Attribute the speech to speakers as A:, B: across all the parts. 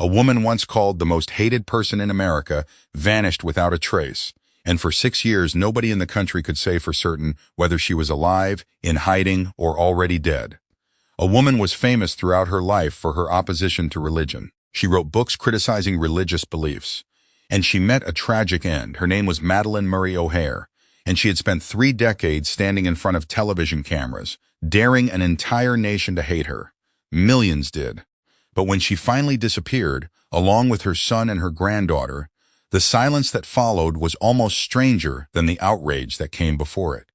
A: A woman once called the most hated person in America vanished without a trace, and for 6 years nobody in the country could say for certain whether she was alive, in hiding, or already dead. A woman was famous throughout her life for her opposition to religion. She wrote books criticizing religious beliefs. And she met a tragic end. Her name was Madalyn Murray O'Hair, and she had spent 3 decades standing in front of television cameras, daring an entire nation to hate her. Millions did. But when she finally disappeared, along with her son and her granddaughter, the silence that followed was almost stranger than the outrage that came before it.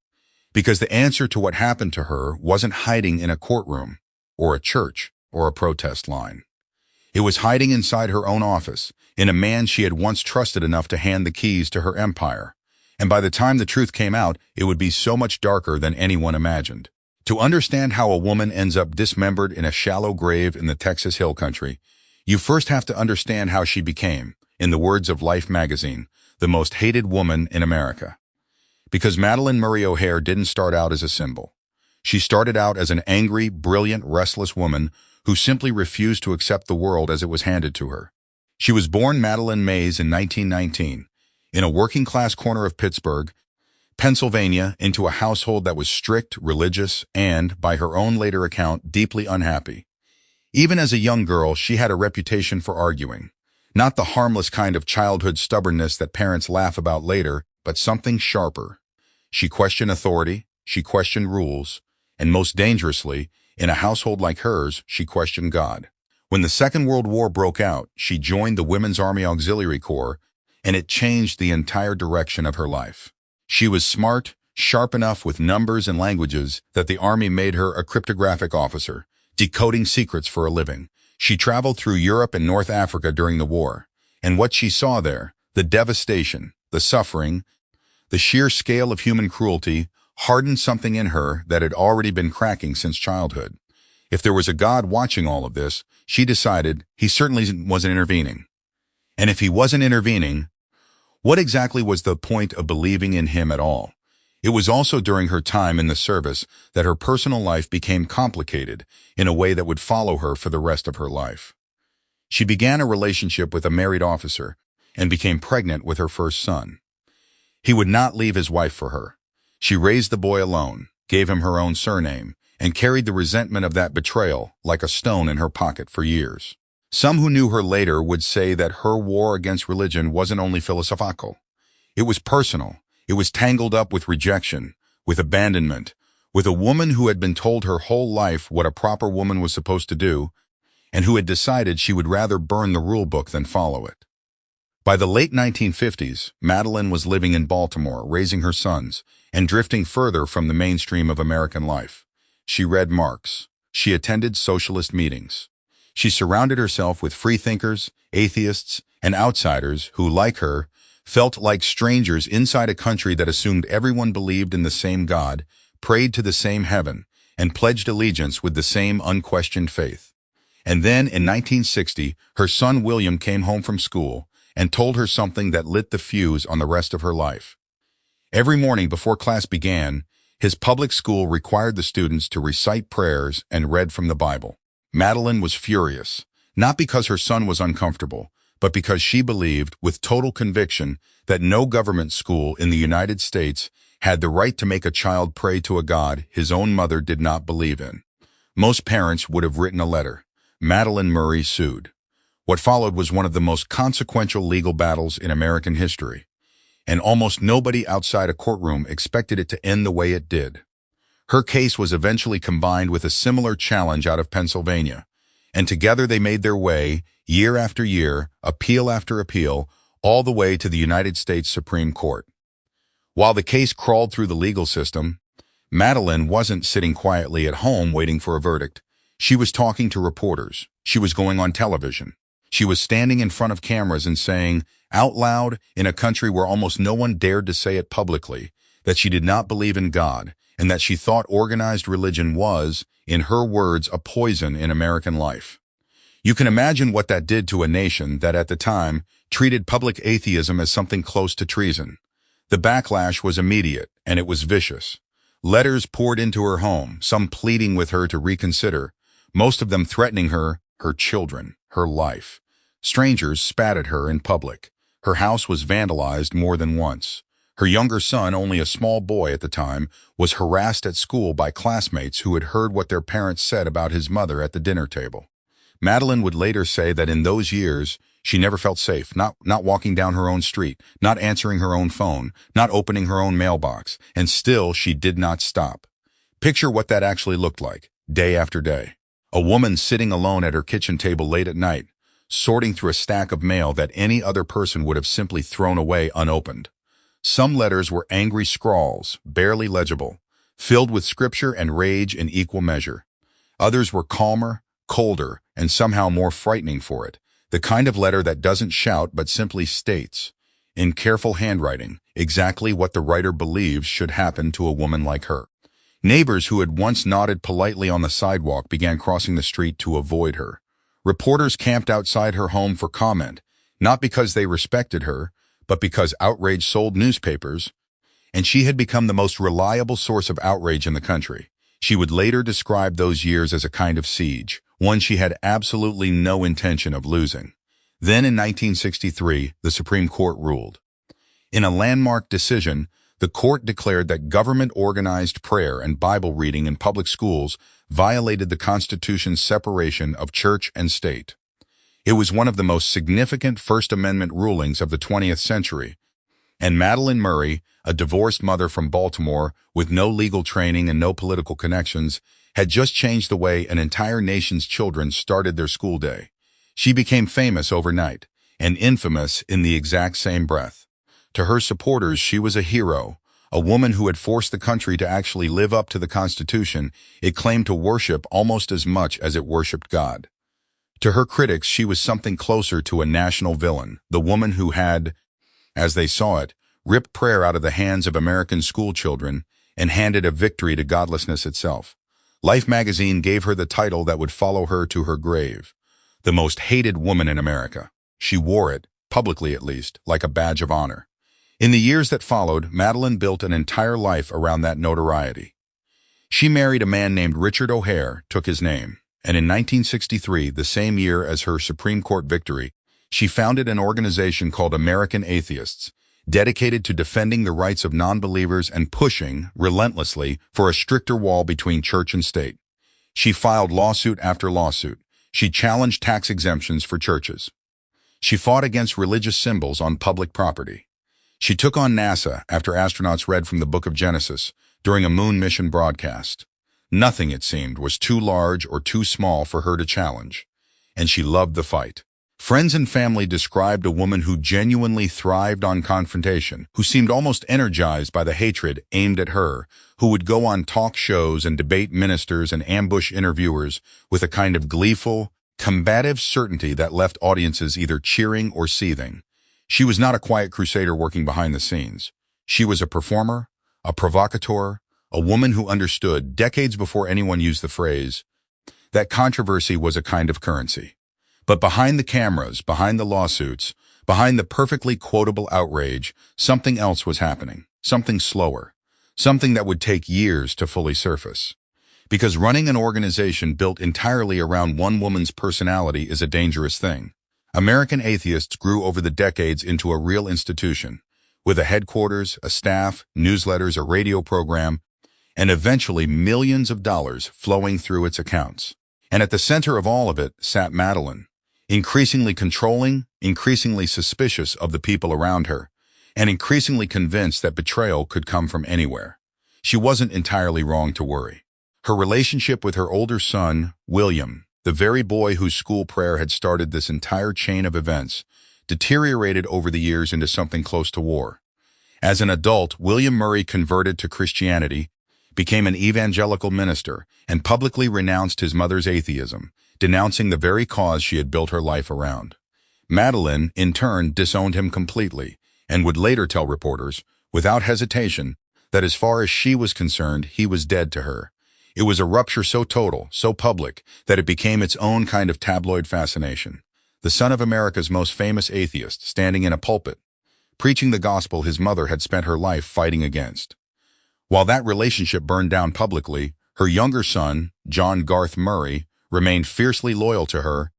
A: Because the answer to what happened to her wasn't hiding in a courtroom, or a church, or a protest line. It was hiding inside her own office, in a man she had once trusted enough to hand the keys to her empire. And by the time the truth came out, it would be so much darker than anyone imagined. To understand how a woman ends up dismembered in a shallow grave in the Texas Hill Country, you first have to understand how she became, in the words of Life magazine, the most hated woman in America. Because Madalyn Murray O'Hair didn't start out as a symbol. She started out as an angry, brilliant, restless woman who simply refused to accept the world as it was handed to her. She was born Madalyn Mays in 1919, in a working-class corner of Pittsburgh, Pennsylvania, into a household that was strict, religious, and, by her own later account, deeply unhappy. Even as a young girl, she had a reputation for arguing. Not the harmless kind of childhood stubbornness that parents laugh about later, but something sharper. She questioned authority, she questioned rules, and most dangerously, in a household like hers, she questioned God. When the Second World War broke out, she joined the Women's Army Auxiliary Corps, and it changed the entire direction of her life. She was smart, sharp enough with numbers and languages that the Army made her a cryptographic officer, decoding secrets for a living. She traveled through Europe and North Africa during the war, and what she saw there, the devastation, the suffering, the sheer scale of human cruelty, hardened something in her that had already been cracking since childhood. If there was a God watching all of this, she decided he certainly wasn't intervening. And if he wasn't intervening, what exactly was the point of believing in him at all? It was also during her time in the service that her personal life became complicated in a way that would follow her for the rest of her life. She began a relationship with a married officer and became pregnant with her first son. He would not leave his wife for her. She raised the boy alone, gave him her own surname, and carried the resentment of that betrayal like a stone in her pocket for years. Some who knew her later would say that her war against religion wasn't only philosophical. It was personal. It was tangled up with rejection, with abandonment, with a woman who had been told her whole life what a proper woman was supposed to do, and who had decided she would rather burn the rule book than follow it. By the late 1950s, Madalyn was living in Baltimore, raising her sons, and drifting further from the mainstream of American life. She read Marx. She attended socialist meetings. She surrounded herself with freethinkers, atheists, and outsiders who, like her, felt like strangers inside a country that assumed everyone believed in the same God, prayed to the same heaven, and pledged allegiance with the same unquestioned faith. And then, in 1960, her son William came home from school and told her something that lit the fuse on the rest of her life. Every morning before class began, his public school required the students to recite prayers and read from the Bible. Madalyn was furious, not because her son was uncomfortable, but because she believed, with total conviction, that no government school in the United States had the right to make a child pray to a God his own mother did not believe in. Most parents would have written a letter. Madalyn Murray sued. What followed was one of the most consequential legal battles in American history, and almost nobody outside a courtroom expected it to end the way it did. Her case was eventually combined with a similar challenge out of Pennsylvania, and together they made their way, year after year, appeal after appeal, all the way to the United States Supreme Court. While the case crawled through the legal system, Madalyn wasn't sitting quietly at home waiting for a verdict. She was talking to reporters. She was going on television. She was standing in front of cameras and saying, out loud, in a country where almost no one dared to say it publicly, that she did not believe in God, and that she thought organized religion was, in her words, a poison in American life. You can imagine what that did to a nation that at the time treated public atheism as something close to treason. The backlash was immediate, and it was vicious. Letters poured into her home, some pleading with her to reconsider, most of them threatening her, her children, her life. Strangers spat at her in public. Her house was vandalized more than once. Her younger son, only a small boy at the time, was harassed at school by classmates who had heard what their parents said about his mother at the dinner table. Madalyn would later say that in those years, she never felt safe, not walking down her own street, not answering her own phone, not opening her own mailbox, and still she did not stop. Picture what that actually looked like, day after day. A woman sitting alone at her kitchen table late at night, sorting through a stack of mail that any other person would have simply thrown away unopened. Some letters were angry scrawls, barely legible, filled with scripture and rage in equal measure. Others were calmer, colder, and somehow more frightening for it, the kind of letter that doesn't shout but simply states, in careful handwriting, exactly what the writer believes should happen to a woman like her. Neighbors who had once nodded politely on the sidewalk began crossing the street to avoid her. Reporters camped outside her home for comment, not because they respected her, but because outrage sold newspapers, and she had become the most reliable source of outrage in the country. She would later describe those years as a kind of siege, one she had absolutely no intention of losing. Then in 1963, the Supreme Court ruled. In a landmark decision, the court declared that government-organized prayer and Bible reading in public schools violated the Constitution's separation of church and state. It was one of the most significant First Amendment rulings of the 20th century, and Madalyn Murray, a divorced mother from Baltimore with no legal training and no political connections, had just changed the way an entire nation's children started their school day. She became famous overnight, and infamous in the exact same breath. To her supporters, she was a hero, a woman who had forced the country to actually live up to the Constitution it claimed to worship almost as much as it worshipped God. To her critics, she was something closer to a national villain, the woman who had, as they saw it, ripped prayer out of the hands of American school children and handed a victory to godlessness itself. Life magazine gave her the title that would follow her to her grave, the most hated woman in America. She wore it, publicly at least, like a badge of honor. In the years that followed, Madalyn built an entire life around that notoriety. She married a man named Richard O'Hair, took his name, and in 1963, the same year as her Supreme Court victory, she founded an organization called American Atheists, dedicated to defending the rights of non-believers and pushing, relentlessly, for a stricter wall between church and state. She filed lawsuit after lawsuit. She challenged tax exemptions for churches. She fought against religious symbols on public property. She took on NASA after astronauts read from the Book of Genesis during a moon mission broadcast. Nothing, it seemed, was too large or too small for her to challenge, and she loved the fight. Friends and family described a woman who genuinely thrived on confrontation, who seemed almost energized by the hatred aimed at her, who would go on talk shows and debate ministers and ambush interviewers with a kind of gleeful, combative certainty that left audiences either cheering or seething. She was not a quiet crusader working behind the scenes. She was a performer, a provocateur, a woman who understood, decades before anyone used the phrase, that controversy was a kind of currency. But behind the cameras, behind the lawsuits, behind the perfectly quotable outrage, something else was happening, something slower, something that would take years to fully surface. Because running an organization built entirely around one woman's personality is a dangerous thing. American Atheists grew over the decades into a real institution, with a headquarters, a staff, newsletters, a radio program, and eventually millions of dollars flowing through its accounts. And at the center of all of it sat Madalyn, increasingly controlling, increasingly suspicious of the people around her, and increasingly convinced that betrayal could come from anywhere. She wasn't entirely wrong to worry. Her relationship with her older son, William, the very boy whose school prayer had started this entire chain of events, deteriorated over the years into something close to war. As an adult, William Murray converted to Christianity, became an evangelical minister, and publicly renounced his mother's atheism, denouncing the very cause she had built her life around. Madalyn, in turn, disowned him completely, and would later tell reporters, without hesitation, that as far as she was concerned, he was dead to her. It was a rupture so total, so public, that it became its own kind of tabloid fascination. The son of America's most famous atheist, standing in a pulpit, preaching the gospel his mother had spent her life fighting against. While that relationship burned down publicly, her younger son, John Garth Murray, remained fiercely loyal to her,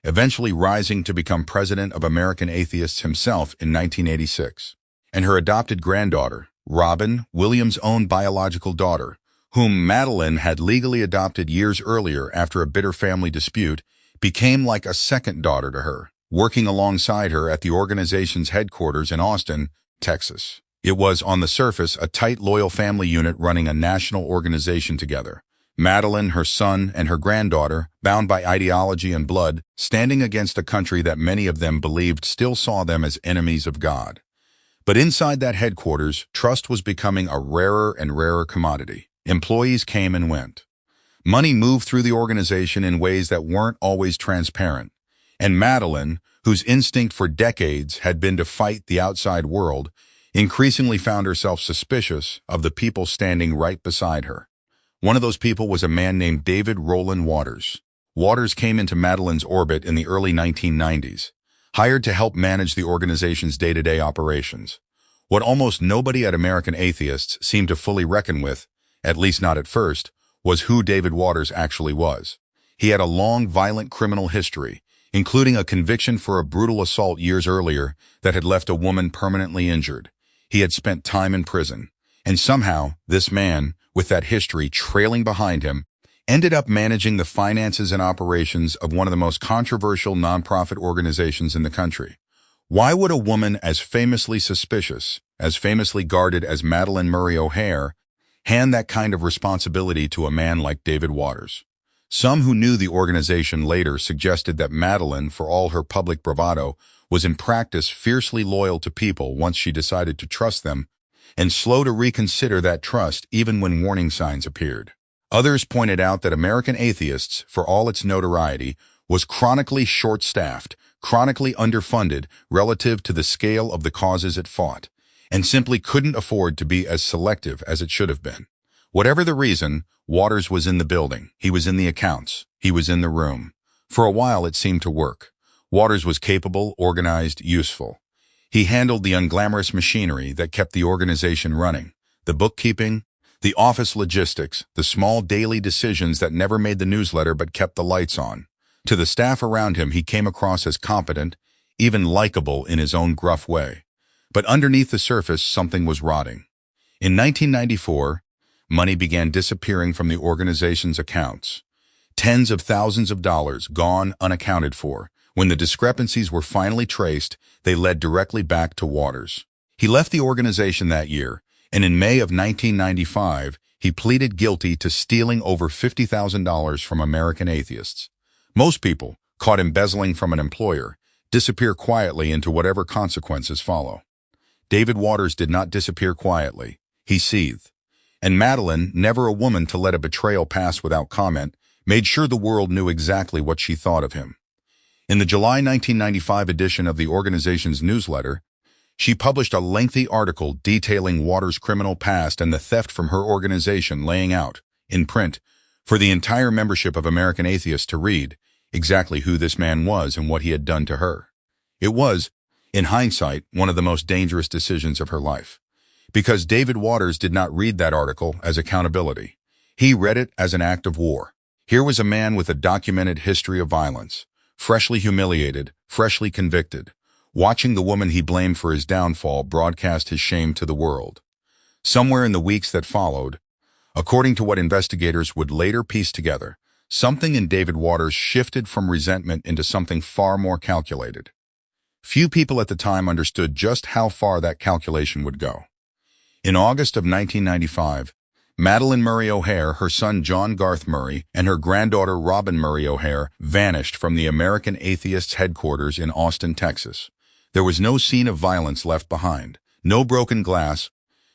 A: eventually rising to become president of American Atheists himself in 1986. And her adopted granddaughter, Robin, Williams' own biological daughter, whom Madalyn had legally adopted years earlier after a bitter family dispute, became like a second daughter to her, working alongside her at the organization's headquarters in Austin, Texas. It was, on the surface, a tight, loyal family unit running a national organization together. Madalyn, her son, and her granddaughter, bound by ideology and blood, standing against a country that many of them believed still saw them as enemies of God. But inside that headquarters, trust was becoming a rarer and rarer commodity. Employees came and went. Money moved through the organization in ways that weren't always transparent. And Madalyn, whose instinct for decades had been to fight the outside world, increasingly found herself suspicious of the people standing right beside her. One of those people was a man named David Roland Waters. Waters came into Madalyn's orbit in the early 1990s, hired to help manage the organization's day-to-day operations. What almost nobody at American Atheists seemed to fully reckon with, at least not at first, was who David Waters actually was. He had a long, violent criminal history, including a conviction for a brutal assault years earlier that had left a woman permanently injured. He had spent time in prison. And somehow, this man, with that history trailing behind him, ended up managing the finances and operations of one of the most controversial nonprofit organizations in the country. Why would a woman as famously suspicious, as famously guarded as Madalyn Murray O'Hair, hand that kind of responsibility to a man like David Waters? Some who knew the organization later suggested that Madalyn, for all her public bravado, was in practice fiercely loyal to people once she decided to trust them, and slow to reconsider that trust even when warning signs appeared. Others pointed out that American Atheists, for all its notoriety, was chronically short-staffed, chronically underfunded relative to the scale of the causes it fought, and simply couldn't afford to be as selective as it should have been. Whatever the reason, Waters was in the building. He was in the accounts. He was in the room. For a while, it seemed to work. Waters was capable, organized, useful. He handled the unglamorous machinery that kept the organization running, the bookkeeping, the office logistics, the small daily decisions that never made the newsletter but kept the lights on. To the staff around him, he came across as competent, even likable in his own gruff way. But underneath the surface, something was rotting. In 1994, money began disappearing from the organization's accounts. Tens of thousands of dollars gone unaccounted for. When the discrepancies were finally traced, they led directly back to Waters. He left the organization that year, and in May of 1995, he pleaded guilty to stealing over $50,000 from American Atheists. Most people, caught embezzling from an employer, disappear quietly into whatever consequences follow. David Waters did not disappear quietly. He seethed. And Madalyn, never a woman to let a betrayal pass without comment, made sure the world knew exactly what she thought of him. In the July 1995 edition of the organization's newsletter, she published a lengthy article detailing Waters' criminal past and the theft from her organization, laying out, in print, for the entire membership of American Atheists to read, exactly who this man was and what he had done to her. It was, in hindsight, one of the most dangerous decisions of her life. Because David Waters did not read that article as accountability. He read it as an act of war. Here was a man with a documented history of violence, freshly humiliated, freshly convicted, watching the woman he blamed for his downfall broadcast his shame to the world. Somewhere in the weeks that followed, according to what investigators would later piece together, something in David Waters shifted from resentment into something far more calculated. Few people at the time understood just how far that calculation would go. In August of 1995, Madalyn Murray O'Hair, her son John Garth Murray, and her granddaughter Robin Murray O'Hair vanished from the American Atheists headquarters in Austin, Texas. There was no scene of violence left behind, no broken glass,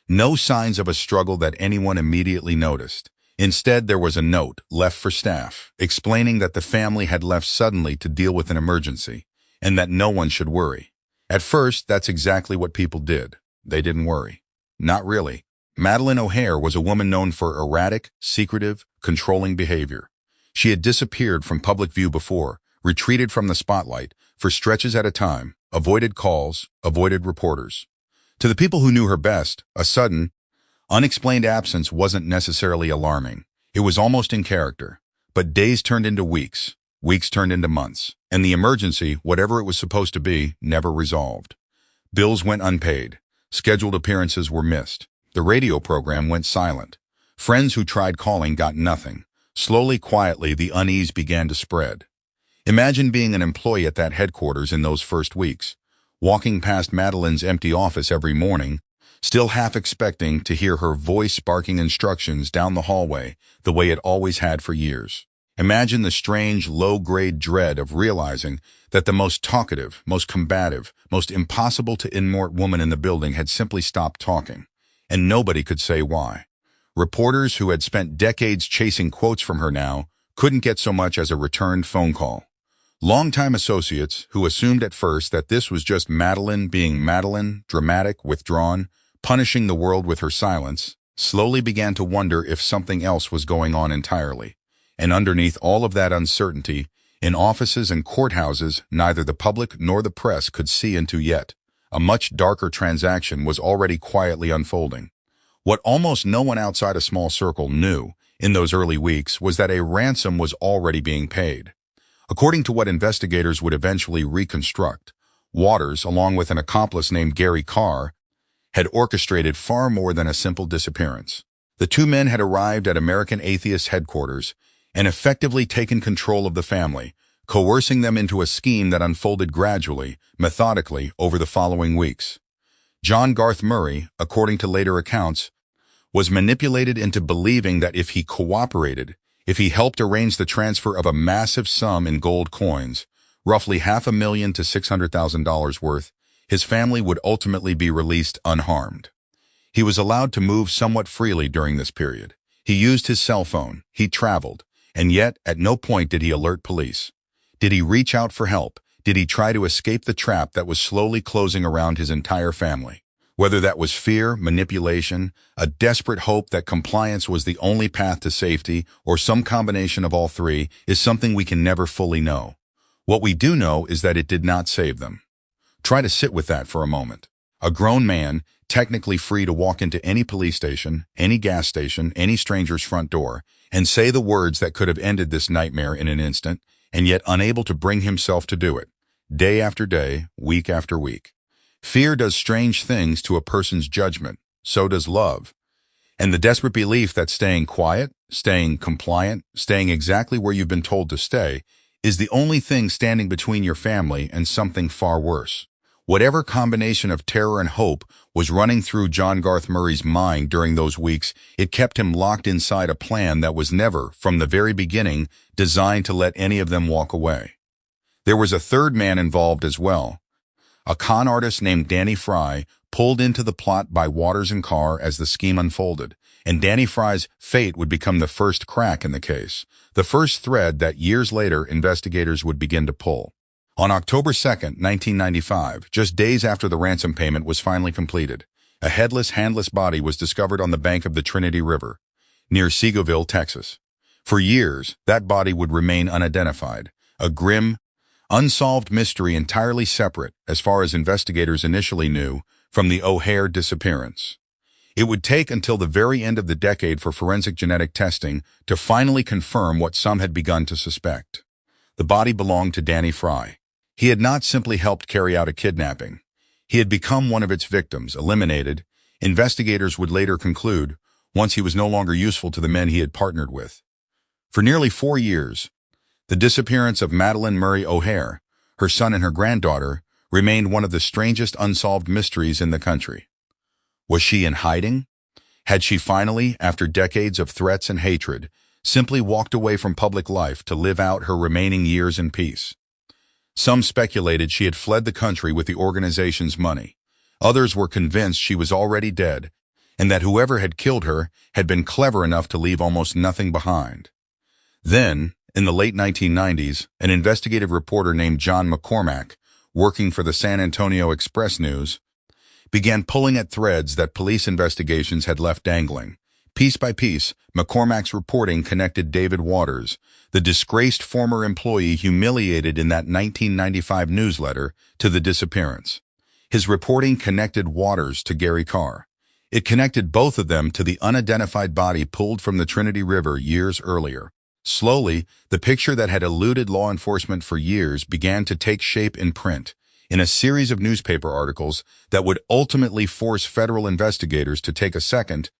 A: no signs of a struggle that anyone immediately noticed. Instead, there was a note left for staff, explaining that the family had left suddenly to deal with an emergency, and that no one should worry. At first, that's exactly what people did. They didn't worry. Not really. Madalyn O'Hair was a woman known for erratic, secretive, controlling behavior. She had disappeared from public view before, retreated from the spotlight, for stretches at a time, avoided calls, avoided reporters. To the people who knew her best, a sudden, unexplained absence wasn't necessarily alarming. It was almost in character. But days turned into weeks. weeks turned into months, and the emergency, whatever it was supposed to be, never resolved. Bills went unpaid. Scheduled appearances were missed. The radio program went silent. Friends who tried calling got nothing. Slowly, quietly, the unease began to spread. Imagine being an employee at that headquarters in those first weeks, walking past Madalyn's empty office every morning, still half expecting to hear her voice barking instructions down the hallway the way it always had for years. Imagine the strange, low-grade dread of realizing that the most talkative, most combative, most impossible-to-ignore woman in the building had simply stopped talking, and nobody could say why. Reporters who had spent decades chasing quotes from her now couldn't get so much as a returned phone call. Longtime associates, who assumed at first that this was just Madalyn being Madalyn, dramatic, withdrawn, punishing the world with her silence, slowly began to wonder if something else was going on entirely. And underneath all of that uncertainty, in offices and courthouses neither the public nor the press could see into yet, a much darker transaction was already quietly unfolding. What almost no one outside a small circle knew in those early weeks was that a ransom was already being paid. According to what investigators would eventually reconstruct, Waters, along with an accomplice named Gary Carr, had orchestrated far more than a simple disappearance. The two men had arrived at American Atheists headquarters and effectively taken control of the family, coercing them into a scheme that unfolded gradually, methodically, over the following weeks. John Garth Murray, according to later accounts, was manipulated into believing that if he cooperated, if he helped arrange the transfer of a massive sum in gold coins, roughly $500,000 to $600,000 worth, his family would ultimately be released unharmed. He was allowed to move somewhat freely during this period. He used his cell phone, he traveled, and yet at no point did he alert police. Did he reach out for help? Did he try to escape the trap that was slowly closing around his entire family? Whether that was fear, manipulation, a desperate hope that compliance was the only path to safety, or some combination of all three, is something we can never fully know. What we do know is that it did not save them. Try to sit with that for a moment. A grown man, technically free to walk into any police station, any gas station, any stranger's front door, and say the words that could have ended this nightmare in an instant, and yet unable to bring himself to do it, day after day, week after week. Fear does strange things to a person's judgment, so does love. And the desperate belief that staying quiet, staying compliant, staying exactly where you've been told to stay, is the only thing standing between your family and something far worse. Whatever combination of terror and hope was running through John Garth Murray's mind during those weeks, it kept him locked inside a plan that was never, from the very beginning, designed to let any of them walk away. There was a third man involved as well. A con artist named Danny Fry pulled into the plot by Waters and Carr as the scheme unfolded, and Danny Fry's fate would become the first crack in the case, the first thread that years later investigators would begin to pull. On October 2, 1995, just days after the ransom payment was finally completed, a headless, handless body was discovered on the bank of the Trinity River, near Seagoville, Texas. For years, that body would remain unidentified, a grim, unsolved mystery entirely separate, as far as investigators initially knew, from the O'Hair disappearance. It would take until the very end of the decade for forensic genetic testing to finally confirm what some had begun to suspect. The body belonged to Danny Fry. He had not simply helped carry out a kidnapping. He had become one of its victims, eliminated, investigators would later conclude, once he was no longer useful to the men he had partnered with. For nearly 4 years, the disappearance of Madalyn Murray O'Hair, her son and her granddaughter, remained one of the strangest unsolved mysteries in the country. Was she in hiding? Had she finally, after decades of threats and hatred, simply walked away from public life to live out her remaining years in peace? Some speculated she had fled the country with the organization's money. Others were convinced she was already dead, and that whoever had killed her had been clever enough to leave almost nothing behind. Then, in the late 1990s, an investigative reporter named John McCormack, working for the San Antonio Express News, began pulling at threads that police investigations had left dangling. Piece by piece, McCormack's reporting connected David Waters, the disgraced former employee humiliated in that 1995 newsletter, to the disappearance. His reporting connected Waters to Gary Carr. It connected both of them to the unidentified body pulled from the Trinity River years earlier. Slowly, the picture that had eluded law enforcement for years began to take shape in print, in a series of newspaper articles that would ultimately force federal investigators to take a second,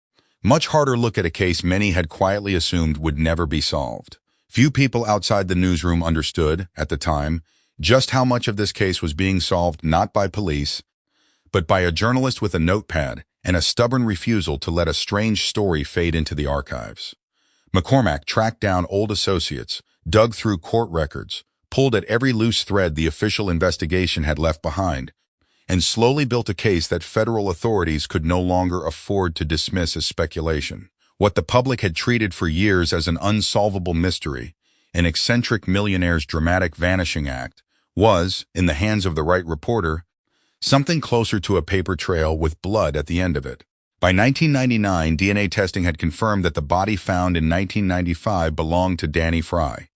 A: much harder look at a case many had quietly assumed would never be solved. Few people outside the newsroom understood, at the time, just how much of this case was being solved not by police, but by a journalist with a notepad and a stubborn refusal to let a strange story fade into the archives. McCormack tracked down old associates, dug through court records, pulled at every loose thread the official investigation had left behind, and slowly built a case that federal authorities could no longer afford to dismiss as speculation. What the public had treated for years as an unsolvable mystery, an eccentric millionaire's dramatic vanishing act, was, in the hands of the right reporter, something closer to a paper trail with blood at the end of it. By 1999, DNA testing had confirmed that the body found in 1995 belonged to Danny Fry.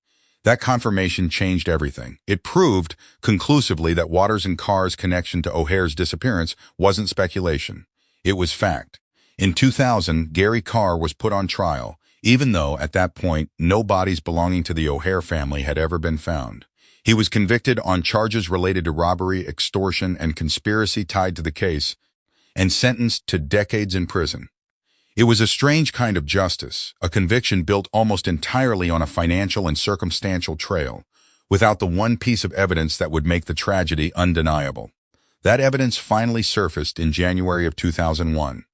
A: That confirmation changed everything. It proved, conclusively, that Waters and Carr's connection to O'Hair's disappearance wasn't speculation. It was fact. In 2000, Gary Carr was put on trial, even though, at that point, no bodies belonging to the O'Hair family had ever been found. He was convicted on charges related to robbery, extortion, and conspiracy tied to the case, and sentenced to decades in prison. It was a strange kind of justice, a conviction built almost entirely on a financial and circumstantial trail, without the one piece of evidence that would make the tragedy undeniable. That evidence finally surfaced in January of 2001.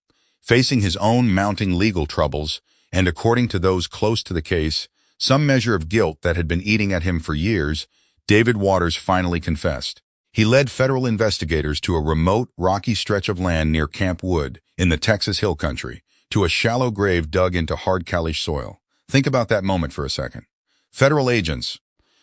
A: Facing his own mounting legal troubles, and according to those close to the case, some measure of guilt that had been eating at him for years, David Waters finally confessed. He led federal investigators to a remote, rocky stretch of land near Camp Wood in the Texas Hill Country, to a shallow grave dug into hard Kalish soil. Think about that moment for a second. Federal agents,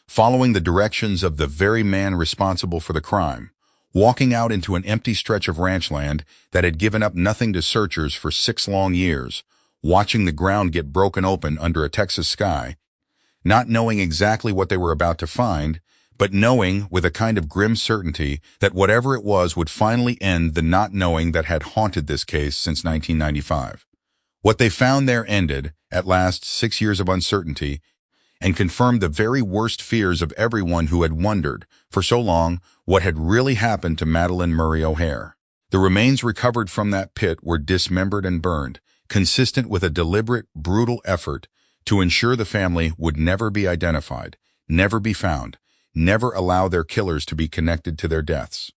A: following the directions of the very man responsible for the crime, walking out into an empty stretch of ranch land that had given up nothing to searchers for 6 long years, watching the ground get broken open under a Texas sky, not knowing exactly what they were about to find, but knowing with a kind of grim certainty that whatever it was would finally end the not knowing that had haunted this case since 1995. What they found there ended, at last, 6 years of uncertainty, and confirmed the very worst fears of everyone who had wondered, for so long, what had really happened to Madalyn Murray O'Hair. The remains recovered from that pit were dismembered and burned, consistent with a deliberate, brutal effort to ensure the family would never be identified, never be found, never allow their killers to be connected to their deaths.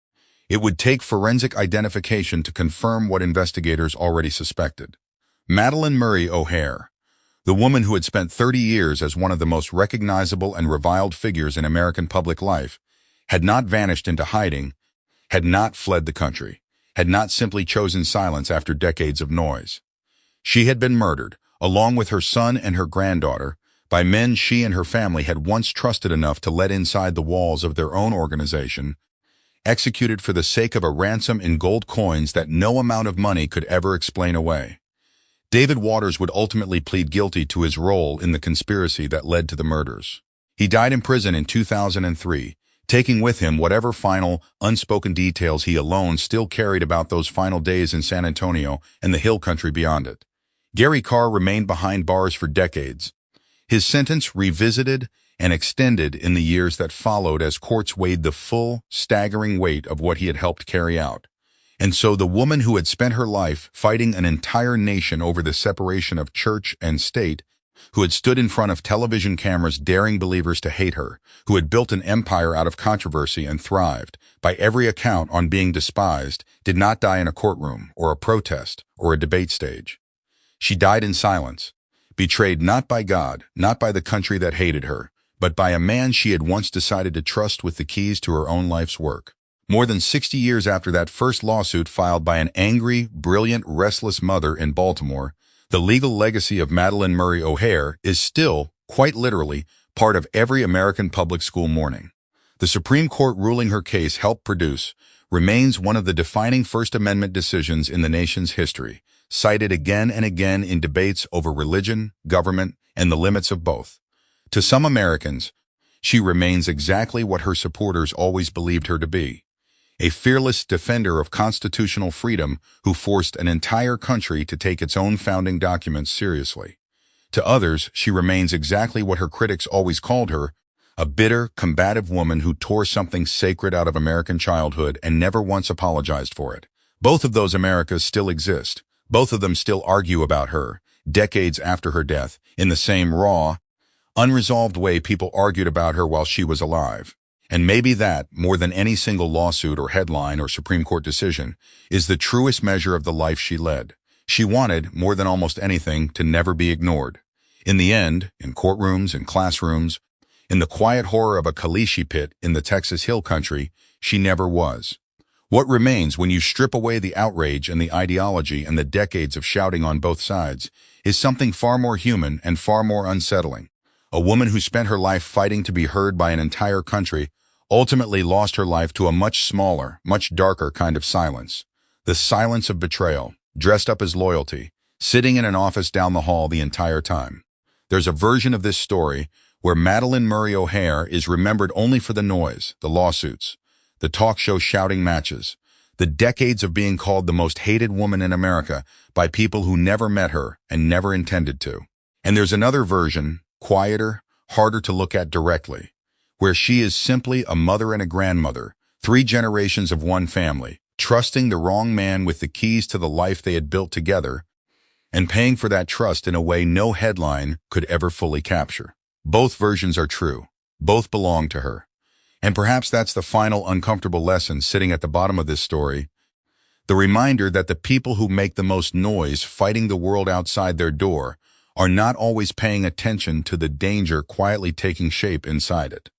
A: It would take forensic identification to confirm what investigators already suspected. Madalyn Murray O'Hair, the woman who had spent 30 years as one of the most recognizable and reviled figures in American public life, had not vanished into hiding, had not fled the country, had not simply chosen silence after decades of noise. She had been murdered, along with her son and her granddaughter, by men she and her family had once trusted enough to let inside the walls of their own organization, executed for the sake of a ransom in gold coins that no amount of money could ever explain away. David Waters would ultimately plead guilty to his role in the conspiracy that led to the murders. He died in prison in 2003, taking with him whatever final, unspoken details he alone still carried about those final days in San Antonio and the hill country beyond it. Gary Carr remained behind bars for decades, his sentence revisited and extended in the years that followed as courts weighed the full, staggering weight of what he had helped carry out. And so the woman who had spent her life fighting an entire nation over the separation of church and state, who had stood in front of television cameras daring believers to hate her, who had built an empire out of controversy and thrived, by every account, on being despised, did not die in a courtroom or a protest or a debate stage. She died in silence, betrayed not by God, not by the country that hated her, but by a man she had once decided to trust with the keys to her own life's work. More than 60 years after that first lawsuit filed by an angry, brilliant, restless mother in Baltimore, the legal legacy of Madalyn Murray O'Hair is still, quite literally, part of every American public school morning. The Supreme Court ruling her case helped produce remains one of the defining First Amendment decisions in the nation's history, cited again and again in debates over religion, government, and the limits of both. To some Americans, she remains exactly what her supporters always believed her to be: a fearless defender of constitutional freedom who forced an entire country to take its own founding documents seriously. To others, she remains exactly what her critics always called her, a bitter, combative woman who tore something sacred out of American childhood and never once apologized for it. Both of those Americas still exist. Both of them still argue about her, decades after her death, in the same raw, unresolved way people argued about her while she was alive. And maybe that, more than any single lawsuit or headline or Supreme Court decision, is the truest measure of the life she led. She wanted, more than almost anything, to never be ignored. In the end, in courtrooms, in classrooms, in the quiet horror of a caliche pit in the Texas Hill Country, she never was. What remains when you strip away the outrage and the ideology and the decades of shouting on both sides is something far more human and far more unsettling. A woman who spent her life fighting to be heard by an entire country ultimately lost her life to a much smaller, much darker kind of silence. The silence of betrayal, dressed up as loyalty, sitting in an office down the hall the entire time. There's a version of this story where Madalyn Murray O'Hair is remembered only for the noise, the lawsuits, the talk show shouting matches, the decades of being called the most hated woman in America by people who never met her and never intended to. And there's another version, quieter, harder to look at directly, where she is simply a mother and a grandmother, 3 generations of one family, trusting the wrong man with the keys to the life they had built together, and paying for that trust in a way no headline could ever fully capture. Both versions are true. Both belong to her. And perhaps that's the final uncomfortable lesson sitting at the bottom of this story, the reminder that the people who make the most noise fighting the world outside their door are not always paying attention to the danger quietly taking shape inside it.